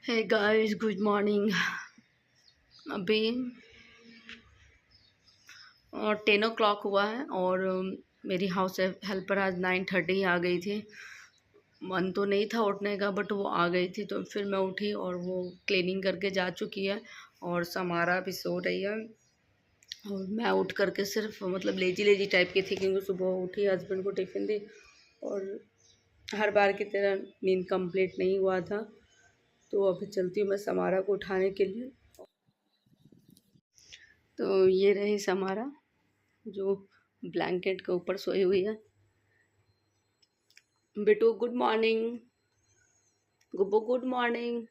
Hey guys, good morning. अभी 10 o'clock हुआ है और मेरी हाउस हेल्पर आज 9:30 आ गई थी। मन तो नहीं था उठने का, बट वो आ गई थी तो फिर मैं उठी और वो क्लीनिंग करके जा चुकी है और समारा भी सो रही है। और मैं उठ करके सिर्फ मतलब लेजी लेजी टाइप की थी, क्योंकि सुबह उठी, हस्बैंड को टिफ़िन दी और हर बार की तरह नींद कंप्लीट नहीं हुआ था। तो अभी चलती हूँ मैं समारा को उठाने के लिए। तो ये रही समारा जो ब्लैंकेट के ऊपर सोई हुई है। बेटू good morning. Gubbu good morning.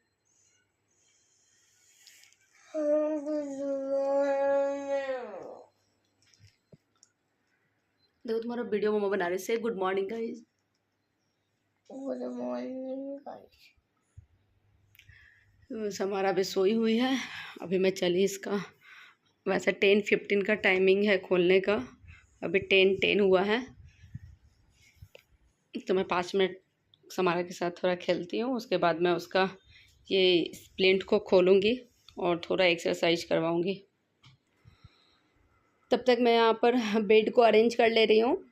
देखो तुम्हारा वीडियो मम्मा बना रही से। Good morning guys. Good morning guys. Samara भी सोई हुई है। अभी मैं चली इसका, वैसे 10:15 का टाइमिंग है खोलने का, अभी 10:10 हुआ है। तो मैं 5 मिनट समारा के साथ थोड़ा खेलती हूँ, उसके बाद मैं उसका ये स्प्लिंट को खोलूँगी और थोड़ा एक्सरसाइज करवाऊँगी। तब तक मैं यहाँ पर बेड को अरेंज कर ले रही हूँ।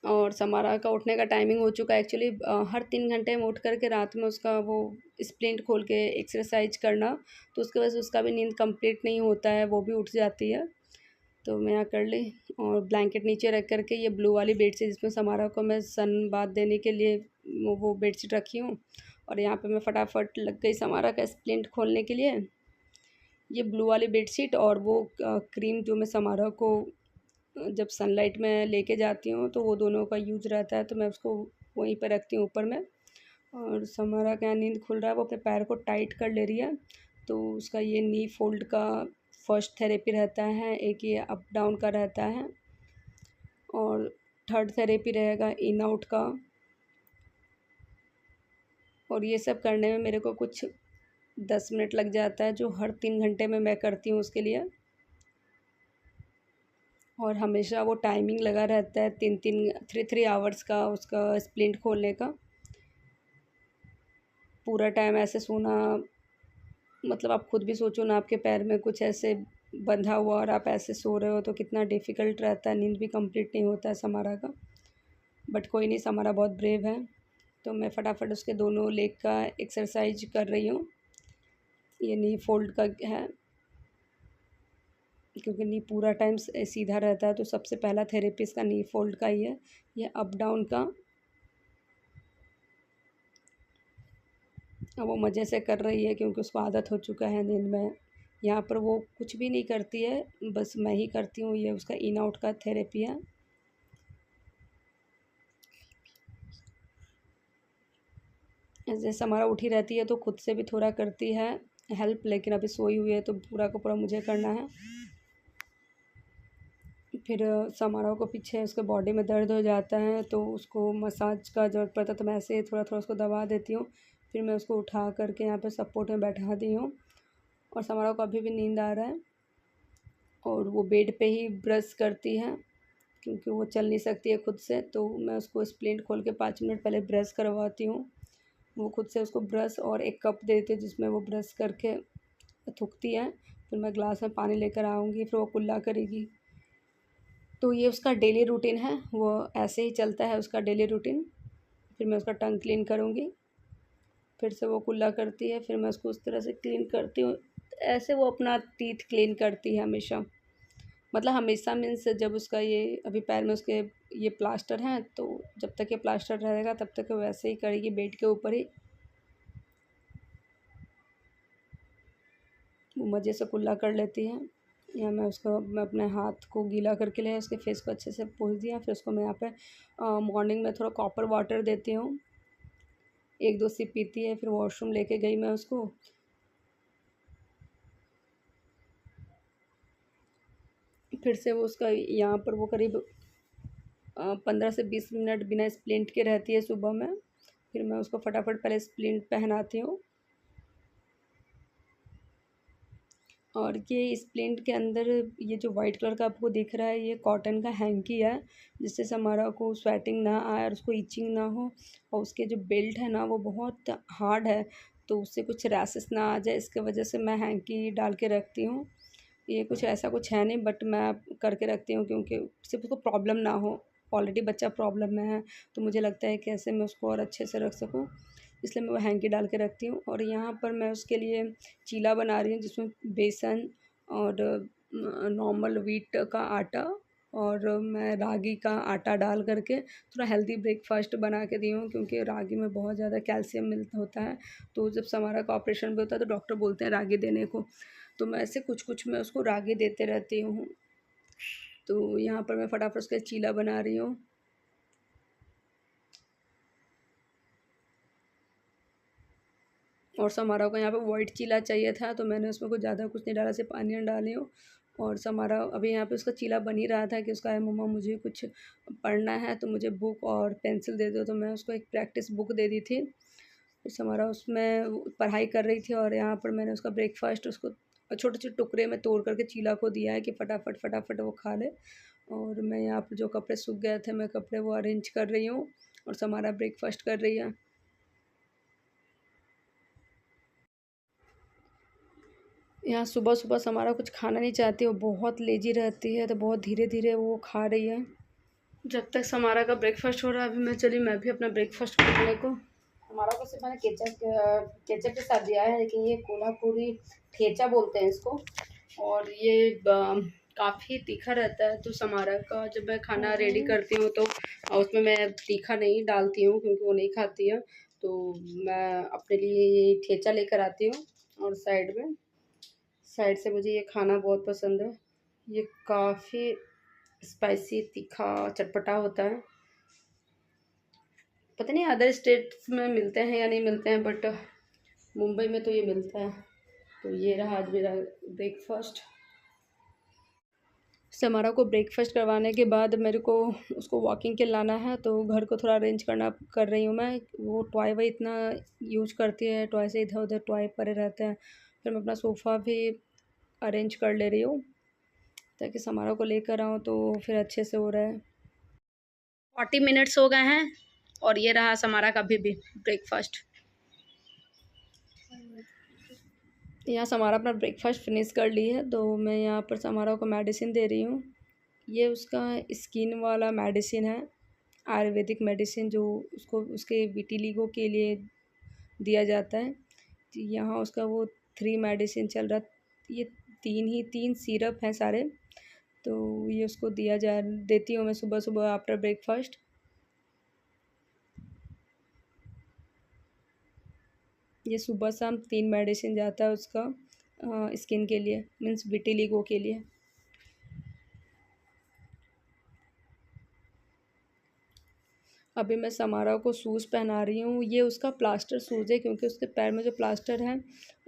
और समारा का उठने का टाइमिंग हो चुका है एक्चुअली। हर 3 घंटे में उठ करके रात में उसका वो स्प्लिंट खोल के एक्सरसाइज करना, तो उसकी वजह से उसका भी नींद कंप्लीट नहीं होता है, वो भी उठ जाती है। तो मैं यहाँ कर ली और ब्लैंकेट नीचे रख करके ये ब्लू वाली बेडशीट जिसमें समारा को मैं सन बाथ देने के लिए वो बेडशीट रखी हूँ। और यहाँ पे मैं फटाफट लग गई समारा का स्प्लिंट खोलने के लिए। ये ब्लू वाली बेडशीट और वो क्रीम जो मैं समारा को जब सनलाइट में लेके जाती हूँ तो वो दोनों का यूज रहता है, तो मैं उसको वहीं पर रखती हूँ ऊपर में। और समारा का नींद खुल रहा है, वो अपने पैर को टाइट कर ले रही है। तो उसका ये नी फोल्ड का फर्स्ट थेरेपी रहता है, एक ये अप डाउन का रहता है और थर्ड थेरेपी रहेगा इन आउट का। और ये सब करने में मेरे को कुछ 10 मिनट लग जाता है, जो हर 3 घंटे में मैं करती हूँ उसके लिए। और हमेशा वो टाइमिंग लगा रहता है 3-3 का उसका स्प्लिंट खोलने का। पूरा टाइम ऐसे सोना, मतलब आप खुद भी सोचो ना, आपके पैर में कुछ ऐसे बंधा हुआ और आप ऐसे सो रहे हो तो कितना डिफ़िकल्ट रहता है, नींद भी कंप्लीट नहीं होता है समारा का। बट कोई नहीं, समारा बहुत ब्रेव है। तो मैं फटाफट उसके दोनों लेग का एक्सरसाइज कर रही हूँ। ये नी फोल्ड का है, क्योंकि नी पूरा टाइम सीधा रहता है, तो सबसे पहला थेरेपी इसका नी फोल्ड का ही है। ये अप डाउन का अब वो मज़े से कर रही है क्योंकि उसको आदत हो चुका है नींद में। यहाँ पर वो कुछ भी नहीं करती है, बस मैं ही करती हूँ। ये उसका इन आउट का थेरेपी है। जैसे हमारा उठी रहती है तो खुद से भी थोड़ा करती है हेल्प, लेकिन अभी सोई हुई है तो पूरा का पूरा मुझे करना है। फिर समारा को पीछे उसके बॉडी में दर्द हो जाता है तो उसको मसाज का ज़रूरत पड़ता है, तो मैं ऐसे थोड़ा थोड़ा उसको दबा देती हूँ। फिर मैं उसको उठा करके यहाँ पे सपोर्ट में बैठा दी हूँ। और समारा को अभी भी नींद आ रहा है और वो बेड पे ही ब्रश करती है, क्योंकि वो चल नहीं सकती है खुद से। तो मैं उसको स्प्लिंट खोल के 5 मिनट पहले ब्रश करवाती हूँ। वो खुद से उसको ब्रश और एक कप दे देती है जिसमें वो ब्रश करके थूकती है। फिर मैं ग्लास में पानी लेकर आऊँगी, फिर वो कुल्ला करेगी। तो ये उसका डेली रूटीन है, वो ऐसे ही चलता है उसका डेली रूटीन। फिर मैं उसका टंग क्लीन करूँगी, फिर से वो कुल्ला करती है, फिर मैं उसको उस तरह से क्लीन करती हूँ। ऐसे वो अपना टीथ क्लीन करती है हमेशा। मतलब हमेशा मीन्स जब उसका ये अभी पैर में उसके ये प्लास्टर हैं, तो जब तक ये प्लास्टर रहेगा तब तक वो वैसे ही करेगी बेड के ऊपर ही। वो मज़े से कुल्ला कर लेती है। या मैं अपने हाथ को गीला करके ले उसके फेस को अच्छे से पोंछ दिया। फिर उसको मैं यहाँ पे मॉर्निंग में थोड़ा कॉपर वाटर देती हूँ, 1-2 सिप पीती है। फिर वॉशरूम लेके गई मैं उसको, फिर से वो उसका यहाँ पर वो करीब 15 से 20 मिनट बिना स्प्लिंट के रहती है सुबह में। फिर मैं उसको फटाफट पहले स्प्लिंट पहनाती हूँ। और ये स्प्लिंट के अंदर ये जो वाइट कलर का आपको दिख रहा है, ये कॉटन का हैंकी है, जिससे समारा को स्वेटिंग ना आए और उसको इचिंग ना हो। और उसके जो बेल्ट है ना वो बहुत हार्ड है, तो उससे कुछ रैसेस ना आ जाए, इसके वजह से मैं हैंकी डाल के रखती हूँ। ये कुछ ऐसा कुछ है नहीं, बट मैं करके रखती हूँ क्योंकि सिर्फ उसको प्रॉब्लम ना हो। ऑलरेडी बच्चा प्रॉब्लम में है, तो मुझे लगता है कैसे मैं उसको और अच्छे से रख सकूँ, इसलिए मैं वो हैंकी डाल के रखती हूँ। और यहाँ पर मैं उसके लिए चीला बना रही हूँ, जिसमें बेसन और नॉर्मल व्हीट का आटा और मैं रागी का आटा डाल करके थोड़ा हेल्दी ब्रेकफास्ट बना के दी हूँ, क्योंकि रागी में बहुत ज़्यादा कैल्शियम मिलता होता है। तो जब समारा का ऑपरेशन भी होता है तो डॉक्टर बोलते हैं रागी देने को, तो मैं ऐसे कुछ कुछ मैं उसको रागी देते रहती हूँ। तो यहाँ पर मैं फटाफट उसका चीला बना रही हूँ। और समारा को यहाँ पे वाइट चीला चाहिए था, तो मैंने उसमें कुछ ज़्यादा कुछ नहीं डाला, सिर्फ अनियन डाली हूँ। और समारा अभी यहाँ पे उसका चीला बन ही रहा था कि उसका मम्मा मुझे कुछ पढ़ना है तो मुझे बुक और पेंसिल दे दो, तो मैं उसको एक प्रैक्टिस बुक दे दी थी। फिर समारा उसमें पढ़ाई कर रही थी और यहाँ पर मैंने उसका ब्रेकफास्ट उसको छोटे छोटे टुकड़े में तोड़ करके चीला को दिया है कि फटाफट फटाफट वो खा ले। और मैं यहाँ पर जो कपड़े सूख गए थे मैं कपड़े वो अरेंज कर रही हूँ और समारा ब्रेकफास्ट कर रही है। यहाँ सुबह सुबह समारा कुछ खाना नहीं चाहती, वो बहुत लेजी रहती है, तो बहुत धीरे धीरे वो खा रही है। जब तक समारा का ब्रेकफास्ट हो रहा है, अभी मैं भी अपना ब्रेकफास्ट करने को। समारा को सिर्फ मैंने केचप के साथ दिया है, लेकिन ये कोल्हापुरी ठेचा बोलते हैं इसको, और ये काफ़ी तीखा रहता है। तो समारा का जब मैं खाना रेडी करती हूँ तो उसमें मैं तीखा नहीं डालती हूँ, क्योंकि वो नहीं खाती है। तो मैं अपने लिए ये ठेचा लेकर आती हूँ और साइड से मुझे ये खाना बहुत पसंद है। ये काफ़ी स्पाइसी तीखा चटपटा होता है। पता नहीं अदर स्टेट्स में मिलते हैं या नहीं मिलते हैं, बट मुंबई में तो ये मिलता है। तो ये रहा आज मेरा ब्रेकफास्ट। समारा को ब्रेकफास्ट करवाने के बाद मेरे को उसको वॉकिंग के लाना है, तो घर को थोड़ा अरेंज कर रही हूँ मैं। वो टॉय वही इतना यूज करती है, टॉय से इधर उधर टॉय पड़े रहते हैं। फिर मैं अपना सोफ़ा भी अरेंज कर ले रही हूँ ताकि समारा को लेकर आऊँ तो फिर अच्छे से हो रहा है। 40 मिनट्स हो गए हैं और ये रहा समारा का भी ब्रेकफास्ट। यहाँ समारा अपना ब्रेकफास्ट फिनिश कर ली है, तो मैं यहाँ पर समारा को मेडिसिन दे रही हूँ। ये उसका स्किन वाला मेडिसिन है, आयुर्वेदिक मेडिसिन, जो उसको उसके विटिलिगो के लिए दिया जाता है। तो यहाँ उसका वो 3 मेडिसिन चल रहा, ये 3 सिरप हैं सारे, तो ये उसको देती हूँ मैं सुबह सुबह आफ्टर ब्रेकफास्ट। ये सुबह शाम 3 मेडिसिन जाता है उसका स्किन के लिए, मीन्स विटिलिगो के लिए। अभी मैं समारा को शूज़ पहना रही हूँ। ये उसका प्लास्टर शूज़ है, क्योंकि उसके पैर में जो प्लास्टर है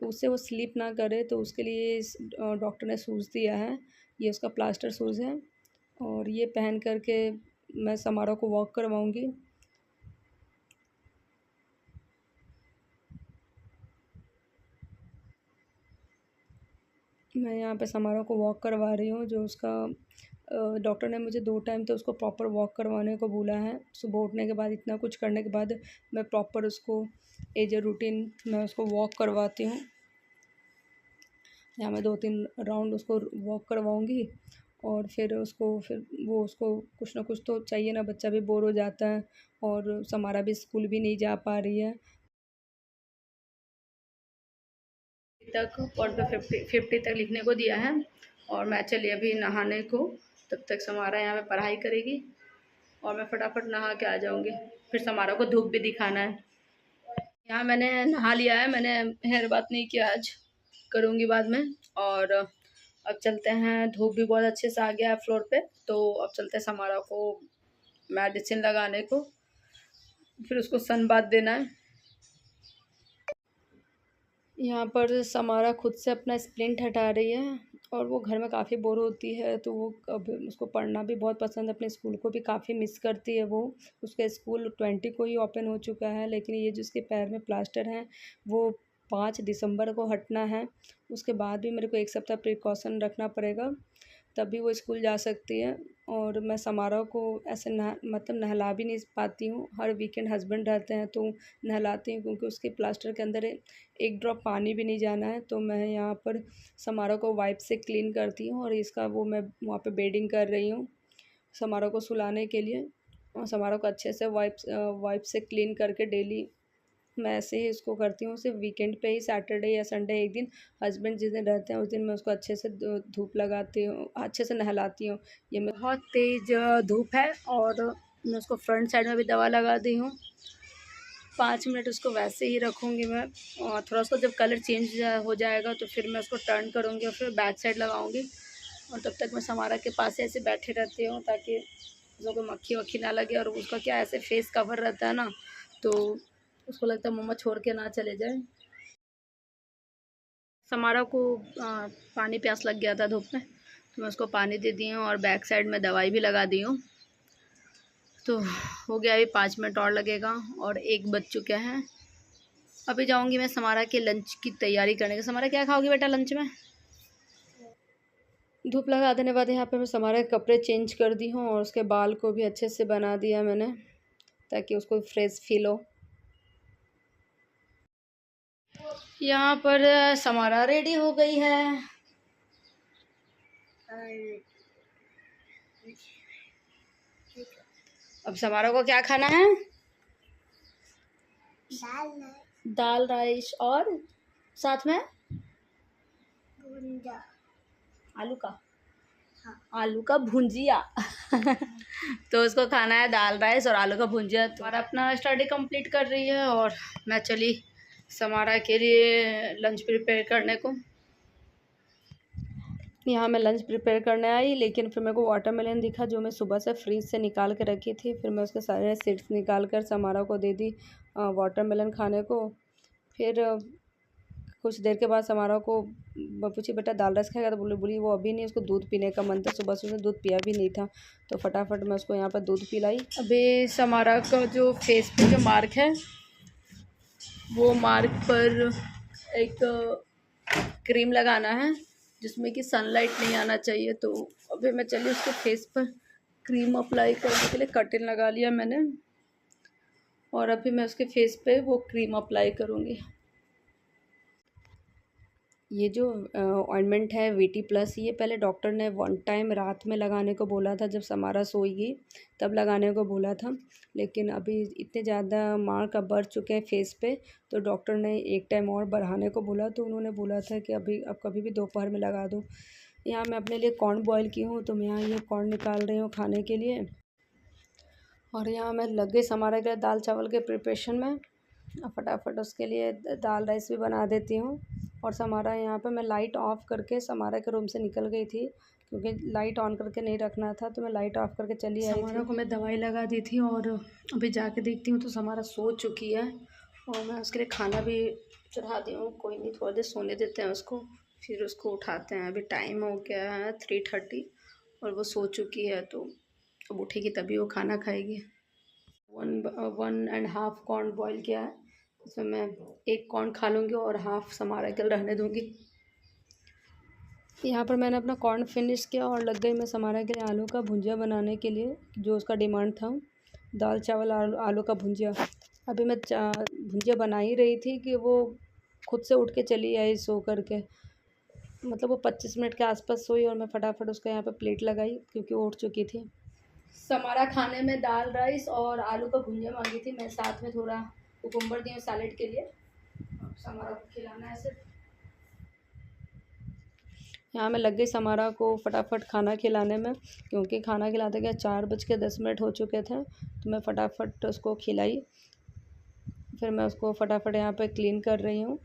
उससे वो स्लिप ना करे, तो उसके लिए डॉक्टर ने शूज़ दिया है। ये उसका प्लास्टर शूज़ है और ये पहन करके मैं समारा को वॉक करवाऊँगी। मैं यहाँ पे समारा को वॉक करवा रही हूँ, जो उसका डॉक्टर ने मुझे 2 टाइम तो उसको प्रॉपर वॉक करवाने को बोला है। सुबह उठने के बाद इतना कुछ करने के बाद मैं प्रॉपर उसको एज ए रूटीन मैं उसको वॉक करवाती हूँ। यहाँ मैं 2-3 राउंड उसको वॉक करवाऊँगी और फिर उसको कुछ ना कुछ तो चाहिए ना, बच्चा भी बोर हो जाता है और समारा भी स्कूल भी नहीं जा पा रही है तक, और 50 तक लिखने को दिया है। और मैं चली अभी नहाने को, तब तक समारा यहाँ पे पढ़ाई करेगी और मैं फटाफट नहा के आ जाऊँगी। फिर समारा को धूप भी दिखाना है। यहाँ मैंने नहा लिया है, मैंने हेयर बात नहीं किया आज, करूँगी बाद में। और अब चलते हैं, धूप भी बहुत अच्छे से आ गया है फ्लोर पे, तो अब चलते हैं समारा को मेडिसिन लगाने को, फिर उसको सन बाथ देना है। यहाँ पर समारा खुद से अपना स्प्लिंट हटा रही है और वो घर में काफ़ी बोर होती है, तो वो अब उसको पढ़ना भी बहुत पसंद है, अपने स्कूल को भी काफ़ी मिस करती है वो। उसका स्कूल 20 को ही ओपन हो चुका है, लेकिन ये जो उसके पैर में प्लास्टर है वो 5 दिसंबर को हटना है। उसके बाद भी मेरे को 1 सप्ताह प्रिकॉशन रखना पड़ेगा, तभी वो स्कूल जा सकती है। और मैं समारोह को ऐसे नहला भी नहीं पाती हूँ। हर वीकेंड हस्बैंड रहते हैं तो नहलाती हूँ, क्योंकि उसके प्लास्टर के अंदर एक ड्रॉप पानी भी नहीं जाना है। तो मैं यहाँ पर समारोह को वाइप से क्लीन करती हूँ, और इसका वो मैं वहाँ पे बेडिंग कर रही हूँ समारोह को सुलाने के लिए। और समारोह को अच्छे से वाइप से क्लीन करके डेली मैं ऐसे ही इसको करती हूँ। सिर्फ वीकेंड पे ही, सैटरडे या संडे एक दिन हस्बैंड जिस दिन रहते हैं उस दिन मैं उसको अच्छे से धूप लगाती हूँ, अच्छे से नहलाती हूँ। ये मैं बहुत तेज़ धूप है, और मैं उसको फ्रंट साइड में भी दवा लगा दी हूँ। 5 मिनट उसको वैसे ही रखूँगी मैं, और थोड़ा उसको जब कलर चेंज हो जाएगा तो फिर मैं उसको टर्न करूँगी और फिर बैक साइड लगाऊँगी। और तब तक मैं समारा के पास ऐसे बैठे रहती हूँ, ताकि उसको मक्खी वक्खी ना लगे। और उसका क्या ऐसे फेस कवर रहता है ना, तो उसको लगता है मम्मा छोड़ के ना चले जाए। समारा को पानी प्यास लग गया था धूप में, तो मैं उसको पानी दे दी हूँ और बैक साइड में दवाई भी लगा दी हूँ। तो हो गया, अभी 5 मिनट और लगेगा और 1 बज चुके हैं। अभी जाऊँगी मैं समारा के लंच की तैयारी करने के। समारा क्या खाओगी बेटा लंच में? धूप लगा देने बाद यहाँ पे मैं समारा के कपड़े चेंज कर दी हूँ, और उसके बाल को भी अच्छे से बना दिया मैंने, ताकि उसको फ्रेश फील हो। यहाँ पर समारा रेडी हो गई है। अब समारा को क्या खाना है? दाल राइस, और साथ में आलू का, हाँ, आलू का भुंजिया। तो उसको खाना है दाल राइस और आलू का भुंजिया। तुम्हारा अपना स्टडी कंप्लीट कर रही है, और मैं चली समारा के लिए लंच प्रिपेयर करने को। यहाँ मैं लंच प्रिपेयर करने आई, लेकिन फिर मेरे को वाटरमेलन दिखा जो मैं सुबह से फ्रीज से निकाल के रखी थी। फिर मैं उसके सारे सीड्स निकाल कर समारा को दे दी वाटरमेलन खाने को। फिर कुछ देर के बाद समारा को पूछी बेटा दाल राइस खाएगा, तो बोली वो अभी नहीं, उसको दूध पीने का मन था। सुबह से उसने दूध पिया भी नहीं था, तो फटाफट मैं उसको यहाँ पर दूध पिलाई। अभी समारा का जो फेस पे जो मार्क है, वो मार्क पर एक क्रीम लगाना है जिसमें कि सनलाइट नहीं आना चाहिए। तो अभी मैं चली उसके फेस पर क्रीम अप्लाई करने के लिए, कर्टेन लगा लिया मैंने, और अभी मैं उसके फेस पे वो क्रीम अप्लाई करूँगी। ये जो ऑइंटमेंट है वीटी प्लस, ये पहले डॉक्टर ने 1 टाइम रात में लगाने को बोला था, जब समारा सोएगी तब लगाने को बोला था। लेकिन अभी इतने ज़्यादा मार्क अब बढ़ चुके हैं फेस पे, तो डॉक्टर ने 1 टाइम और बढ़ाने को बोला। तो उन्होंने बोला था कि अभी अब कभी भी दोपहर में लगा दो। यहाँ मैं अपने लिए कॉर्न बॉयल की हूँ, तो मैं यहाँ ये कॉर्न निकाल रही हूँ खाने के लिए। और यहाँ मैं लग गई समारा के दाल चावल के प्रिपरेशन में। फटाफट उसके लिए दाल राइस भी बना देती हूँ। और समारा यहाँ पे मैं लाइट ऑफ़ करके समारा के रूम से निकल गई थी, क्योंकि लाइट ऑन करके नहीं रखना था, तो मैं लाइट ऑफ़ करके चली आई थी। समारा को मैं दवाई लगा दी थी, और अभी जाके देखती हूँ तो समारा सो चुकी है, और मैं उसके लिए खाना भी चढ़ा दी हूँ। कोई नहीं, थोड़ी देर सोने देते हैं उसको, फिर उसको उठाते हैं। अभी टाइम हो गया है 3:30, और वो सो चुकी है, तो अब उठेगी तभी वो खाना खाएगी। 1.5 कॉर्न बॉयल किया है, इसमें मैं 1 कॉर्न खा लूँगी और हाफ समारा के लिए रहने दूँगी। यहाँ पर मैंने अपना कॉर्न फिनिश किया, और लग गई मैं समारा के लिए आलू का भुंजिया बनाने के लिए, जो उसका डिमांड था, दाल चावल आलू का भुंजिया। अभी मैं भुंजिया बना ही रही थी कि वो खुद से उठ के चली आई सो करके। मतलब वो 25 मिनट के आसपास सोई, और मैं फटाफट उसका यहाँ पर प्लेट लगाई, क्योंकि वो उठ चुकी थी। समारा खाने में दाल राइस और आलू का भुंजिया मांगी थी। मैं साथ में थोड़ा कुकुम्बर दी हूँ सैलेड के लिए। समारा को खिलाना है सिर्फ। यहाँ मैं लग गई समारा को फटाफट खाना खिलाने में, क्योंकि खाना खिलाते गए 4:10 हो चुके थे। तो मैं फटाफट उसको खिलाई। फिर मैं उसको फटाफट यहाँ पे क्लीन कर रही हूँ।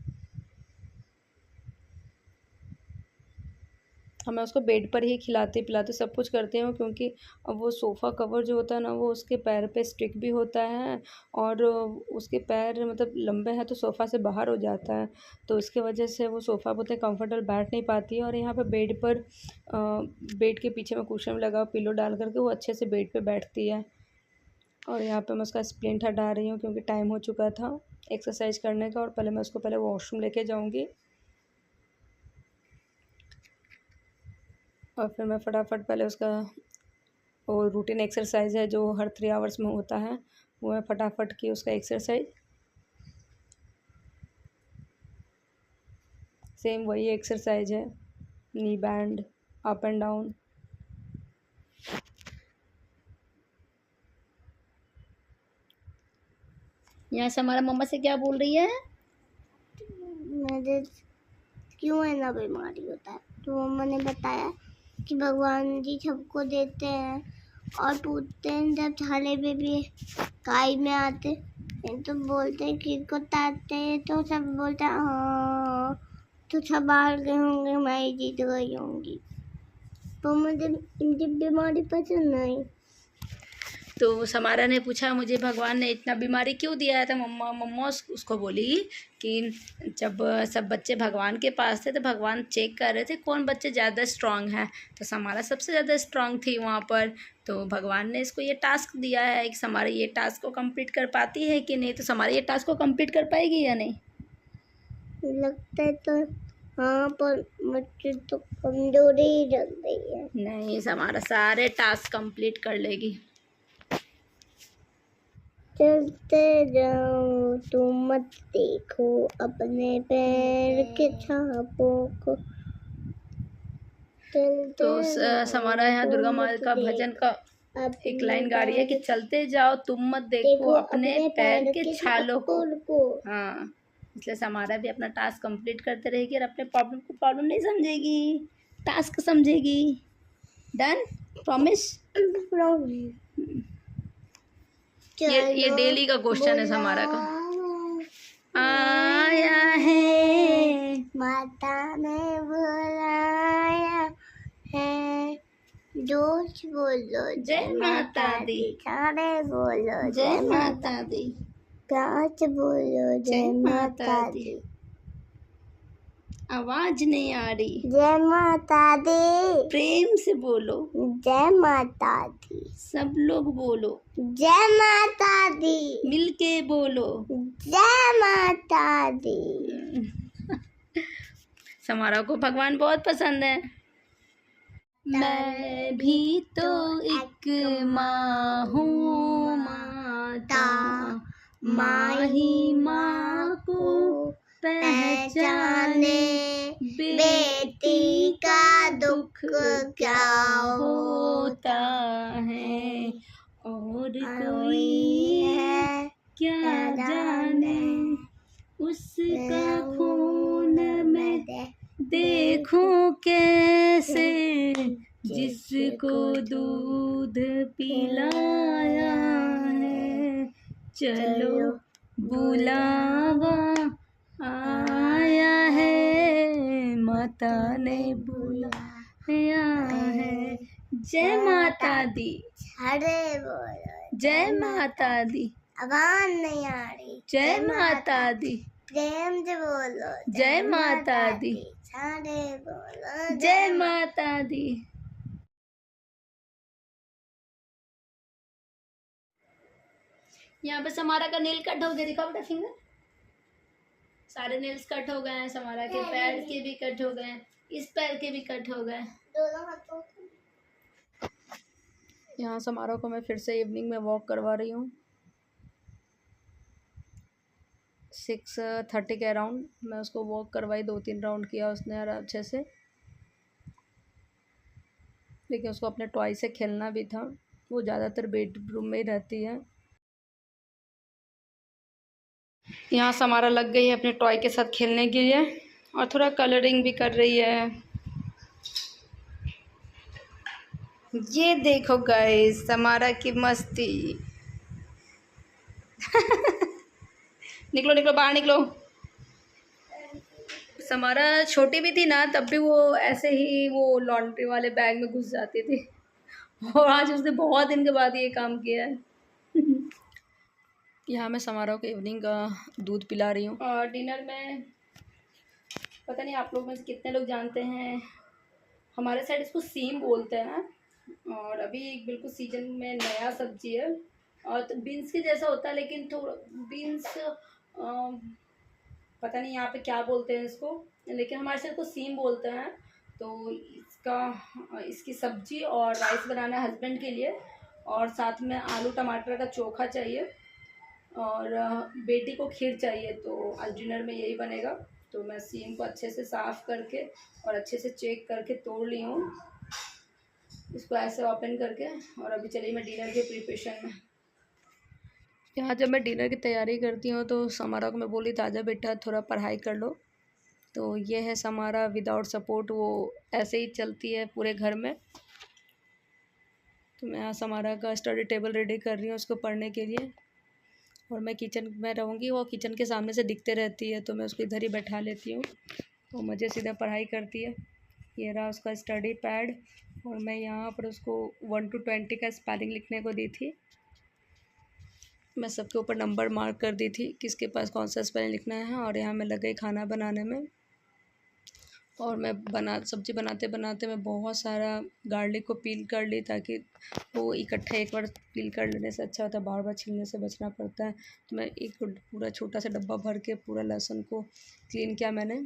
मैं उसको बेड पर ही खिलाते पिलाते सब कुछ करती हूँ, क्योंकि अब वो सोफ़ा कवर जो होता है ना, वो उसके पैर पे स्टिक भी होता है, और उसके पैर मतलब लंबे हैं तो सोफ़ा से बाहर हो जाता है, तो इसके वजह से वो सोफ़ा उतने कंफर्टेबल बैठ नहीं पाती है। और यहाँ पे बेड पर बेड के पीछे मैं कुशन लगा पिलो डाल करके वो अच्छे से बेड पर बैठती है। और यहाँ पर मैं उसका स्प्लिंट हटा रही हूँ, क्योंकि टाइम हो चुका था एक्सरसाइज करने का, और पहले मैं उसको वॉशरूम लेके जाऊँगी। और फिर मैं फटाफट पहले उसका वो रूटीन एक्सरसाइज है जो हर 3 आवर्स में होता है, वो मैं फटाफट की उसका एक्सरसाइज। सेम वही एक्सरसाइज है, नी बैंड, अप एंड डाउन। यहाँ से हमारा मम्मा से क्या बोल रही है? मेरे क्यों है ना बीमारी होता है, तो मम्मा ने बताया कि भगवान जी सबको देते हैं और टूटते हैं। जब थाले पे भी काई में आते हैं तो बोलते हैं कि को ताते हैं, तो सब बोलते हैं हाँ, तो सब हार गए होंगे, मैं ही जीत गई होंगी। तो मुझे इनकी बीमारी पसंद नहीं। तो समारा ने पूछा मुझे भगवान ने इतना बीमारी क्यों दिया है, तो मम्मा उसको बोली कि जब सब बच्चे भगवान के पास थे तो भगवान चेक कर रहे थे कौन बच्चे ज़्यादा स्ट्रांग है, तो समारा सबसे ज़्यादा स्ट्रांग थी वहाँ पर। तो भगवान ने इसको ये टास्क दिया है कि समारा ये टास्क को कंप्लीट कर पाती है कि नहीं, तो समारा ये टास्क को कंप्लीट कर पाएगी या नहीं? लगता है तो हाँ, पर मुझे तो कमजोरी ही लग रही है। नहीं, समारा सारे टास्क कंप्लीट कर लेगी। चलते जाओ तुम मत देखो अपने पैर के छापों को। तो समारा यहाँ दुर्गा माँ का भजन का एक लाइन गा रही है कि चलते जाओ तुम मत देखो अपने पैर के छालों को। हाँ, इसलिए समारा भी अपना टास्क कंप्लीट करते रहेगी और अपने प्रॉब्लम को प्रॉब्लम नहीं समझेगी, टास्क समझेगी। डन? प्रॉमिस? ये डेली का क्वेश्चन है समारा का। आया है माता ने बुलाया है, जोश बोलो जय माता दी, सारे बोलो जय माता दी, प्यास बोलो जय माता दी। आवाज नहीं आ रही, जय माता दी, प्रेम से बोलो, जय माता दी, सब लोग बोलो, जय माता दी, मिलके बोलो, जय माता दी। समारा को भगवान बहुत पसंद है। मैं भी तो एक माँ हूँ माता, माँ ही माँ को पहचाने, बेटी का दुख क्या होता है और कोई है क्या जाने, उसका खून मैं देखूं कैसे, जिसको दूध पिलाया है, चलो बुलावा आया है, माता ने बुलाया है। जय माता दी, अरे बोलो जय माता दी, आवाज नहीं आ रही। जय माता दी, प्रेम से बोलो जय माता दी, सारे बोलो जय माता दी। यहाँ पे समारा का नेल कट हो गया, दिखाओ बेटा फिंगर। सारे नेल्स कट हो गए हैं, समारा के पैर के भी कट हो गए, इस पैर के भी कट हो गए। दोनों हाथों यहाँ समारोह को मैं फिर से इवनिंग में वॉक करवा रही हूँ 6:30 के अराउंड। मैं उसको वॉक करवाई, 2-3 राउंड किया उसने अच्छे से, लेकिन उसको अपने टॉय से खेलना भी था। वो ज़्यादातर बेडरूम में ही रहती है। यहाँ समारा लग गई है अपने टॉय के साथ खेलने के लिए और थोड़ा कलरिंग भी कर रही है। ये देखो गाइस समारा की मस्ती। निकलो निकलो बाहर निकलो। समारा छोटी भी थी ना तब भी वो ऐसे ही वो लॉन्ड्री वाले बैग में घुस जाती थी और आज उसने बहुत दिन के बाद ये काम किया है। यहाँ मैं समारोह को इवनिंग का दूध पिला रही हूँ। और डिनर में पता नहीं आप लोग में से कितने लोग जानते हैं, हमारे साइड इसको सीम बोलते हैं और अभी बिल्कुल सीजन में नया सब्जी है और तो बीन्स के जैसा होता है, लेकिन थोड़ा बीन्स पता नहीं यहाँ पे क्या बोलते हैं इसको, लेकिन हमारे साइड को सीम बोलते हैं। तो इसकी सब्जी और राइस बनाना है हस्बैंड के लिए, और साथ में आलू टमाटर का चोखा चाहिए, और बेटी को खीर चाहिए। तो आज डिनर में यही बनेगा। तो मैं सीम को अच्छे से साफ़ करके और अच्छे से चेक करके तोड़ ली हूँ, इसको ऐसे ओपन करके। और अभी चलिए मैं डिनर के प्रिपरेशन में। यहाँ जब मैं डिनर की तैयारी करती हूँ तो समारा को मैं बोली ताज़ा बेटा थोड़ा पढ़ाई कर लो। तो ये है समारा विदाउट सपोर्ट, वो ऐसे ही चलती है पूरे घर में। तो मैं यहाँ समारा का स्टडी टेबल रेडी कर रही हूँ उसको पढ़ने के लिए। और मैं किचन में रहूँगी, वो किचन के सामने से दिखते रहती है, तो मैं उसको इधर ही बैठा लेती हूँ, वो मुझे सीधा पढ़ाई करती है। ये रहा उसका स्टडी पैड, और मैं यहाँ पर उसको 1 to 20 का स्पेलिंग लिखने को दी थी। मैं सबके ऊपर नंबर मार्क कर दी थी किसके पास कौन सा स्पेलिंग लिखना है। और यहाँ मैं लग गई खाना बनाने में। और मैं सब्ज़ी बनाते बनाते मैं बहुत सारा गार्लिक को पील कर ली, ताकि वो इकट्ठा एक बार पील कर लेने से अच्छा होता है, बार बार छीलने से बचना पड़ता है। तो मैं एक पूरा छोटा सा डब्बा भर के पूरा लहसुन को क्लीन किया मैंने।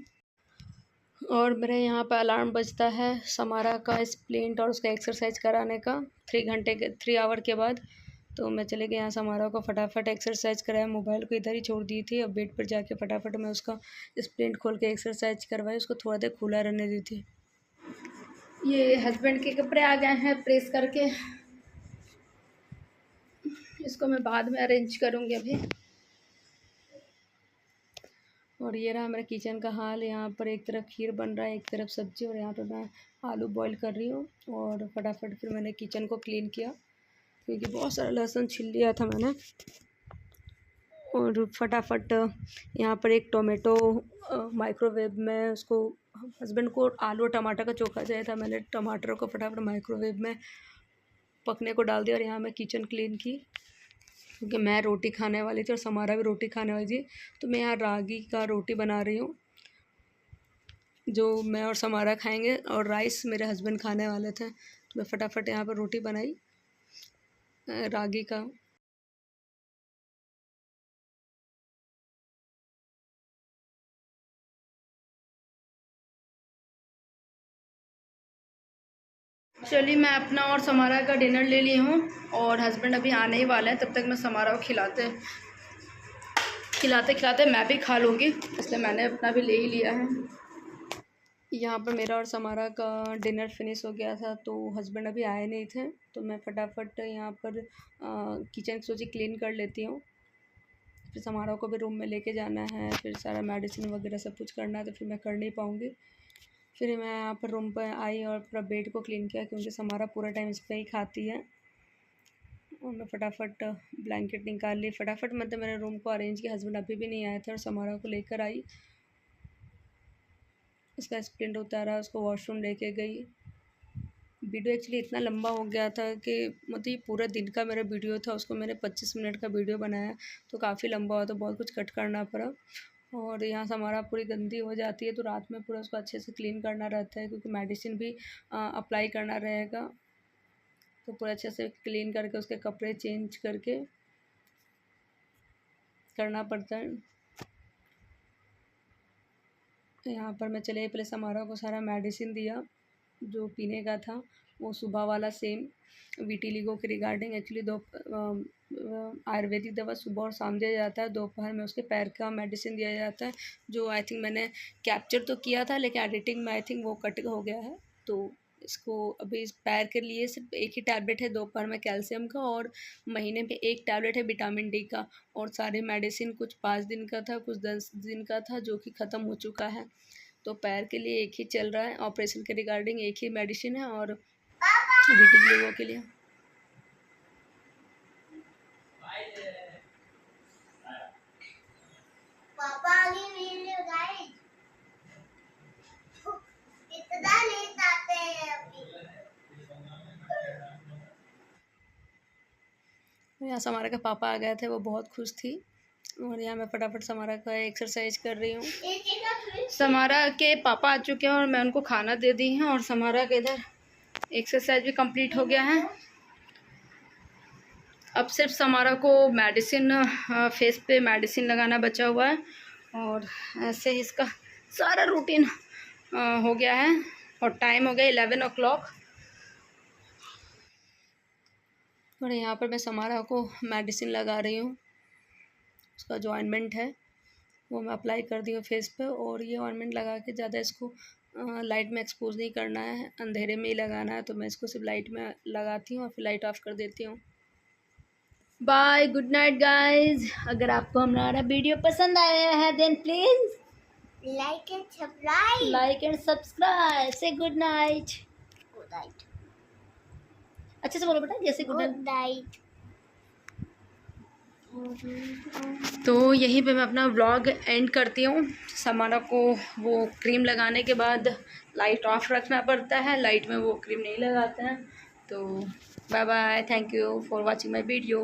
और मेरे यहाँ पर अलार्म बजता है समारा का स्प्लिंट और उसका एक्सरसाइज कराने का 3 आवर के बाद। तो मैं चले गए यहाँ समारा को फटाफट एक्सरसाइज कराया, मोबाइल को इधर ही छोड़ दी थी। अब बेड पर जाके फटाफट मैं उसका स्प्लिंट खोल के एक्सरसाइज करवाई, उसको थोड़ा देर खुला रहने दी थी। ये हस्बैंड के कपड़े आ गए हैं प्रेस करके, इसको मैं बाद में अरेंज करूँगी अभी। और ये रहा मेरा किचन का हाल। यहाँ पर एक तरफ खीर बन रहा है, एक तरफ सब्जी, और यहाँ पर मैं आलू बॉईल कर रही हूँ। और फटाफट फिर मैंने किचन को क्लीन किया, क्योंकि बहुत सारा लहसुन छील लिया था मैंने। और फटाफट यहाँ पर एक टोमेटो माइक्रोवेव में, उसको हस्बैंड को आलू और टमाटर का चोखा चाहिए था, मैंने टमाटर को फटाफट माइक्रोवेव में पकने को डाल दिया। और यहाँ मैं किचन क्लीन की, क्योंकि मैं रोटी खाने वाली थी और समारा भी रोटी खाने वाली थी। तो मैं यहाँ रागी का रोटी बना रही हूँ, जो मैं और समारा खाएंगे, और राइस मेरे हस्बैंड खाने वाले थे। तो मैं फटाफट यहाँ पर रोटी बनाई रागी का। चलिए मैं अपना और समारा का डिनर ले ली हूँ, और हस्बैंड अभी आने ही वाले हैं। तब तक मैं समारा को खिलाते खिलाते मैं भी खा लूँगी, इसलिए मैंने अपना भी ले ही लिया है। यहाँ पर मेरा और समारा का डिनर फिनिश हो गया था, तो हस्बैंड अभी आए नहीं थे। तो मैं फटाफट यहाँ पर किचन सोची क्लीन कर लेती हूँ। फिर समारा को भी रूम में लेके जाना है, फिर सारा मेडिसिन वगैरह सब कुछ करना है, तो फिर मैं कर नहीं पाऊँगी। फिर मैं यहाँ पर रूम पर आई और पूरा बेड को क्लीन किया, क्योंकि समारा पूरा टाइम इस पर ही खाती है। और मैं फटाफट ब्लैंकेट निकाल ली, फटाफट मतलब मेरे रूम को अरेंज किया। हस्बैंड अभी भी नहीं आए थे, और समारा को लेकर आई, इसका स्प्लिंट उतारा, उसको वॉशरूम लेके गई। वीडियो एक्चुअली इतना लंबा हो गया था कि मतलब ये पूरा दिन का मेरा वीडियो था, उसको मैंने 25 मिनट का वीडियो बनाया, तो काफ़ी लंबा हुआ, तो बहुत कुछ कट करना पड़ा। और यहाँ से हमारा पूरी गंदी हो जाती है, तो रात में पूरा उसको अच्छे से क्लीन करना रहता है, क्योंकि मेडिसिन भी अप्लाई करना रहेगा। तो पूरा अच्छे से क्लीन करके उसके कपड़े चेंज करके करना पड़ता है। यहाँ पर मैं चले पहले समारा को सारा मेडिसिन दिया जो पीने का था, वो सुबह वाला सेम विटिलिगो के रिगार्डिंग। एक्चुअली आयुर्वेदिक दवा सुबह और शाम दिया जाता है, दोपहर में उसके पैर का मेडिसिन दिया जाता है, जो आई थिंक मैंने कैप्चर तो किया था, लेकिन एडिटिंग में आई थिंक वो कट हो गया है। तो इसको अभी इस पैर के लिए सिर्फ एक ही टैबलेट है दोपहर में कैल्शियम का, और महीने में एक टैबलेट है विटामिन डी का। और सारी मेडिसिन कुछ 5 दिन का था, कुछ 10 दिन का था, जो कि ख़त्म हो चुका है। तो पैर के लिए एक ही चल रहा है, ऑपरेशन के रिगार्डिंग एक ही मेडिसिन है, और विटिलिगो के लिए। पापा आगे वीडियो गाइस इतना लेट आते हैं अभी। यहाँ समारा के पापा आ गए थे, वो बहुत खुश थी। और यहाँ मैं फटाफट समारा का एक्सरसाइज कर रही हूँ। समारा के पापा आ चुके हैं और मैं उनको खाना दे दी है, और समारा के इधर एक्सरसाइज भी कंप्लीट हो गया है। अब सिर्फ समारा को मेडिसिन फेस पे मेडिसिन लगाना बचा हुआ है, और ऐसे ही इसका सारा रूटीन हो गया है। और टाइम हो गया 11 o'clock। और यहाँ पर मैं समारा को मेडिसिन लगा रही हूँ। उसका जो ऑइंटमेंट है वो मैं अप्लाई कर दी हूँ फेस पे। और ये ऑइंटमेंट लगा के ज़्यादा इसको लाइट में एक्सपोज नहीं करना है, अंधेरे में ही लगाना है। तो मैं इसको सिर्फ लाइट में लगाती हूँ और फिर लाइट ऑफ कर देती हूँ। Bye, good night guys. अगर आपको हमारा वीडियो पसंद आया है then please like and subscribe. Say good night. Good night. अच्छे से बोलो बेटा, जैसे गुड नाइट। Good night. तो यहीं पे मैं अपना व्लॉग एंड करती हूँ। समारा को वो क्रीम लगाने के बाद लाइट ऑफ रखना पड़ता है, लाइट में वो क्रीम नहीं लगाते हैं। तो bye bye, thank you for watching my video.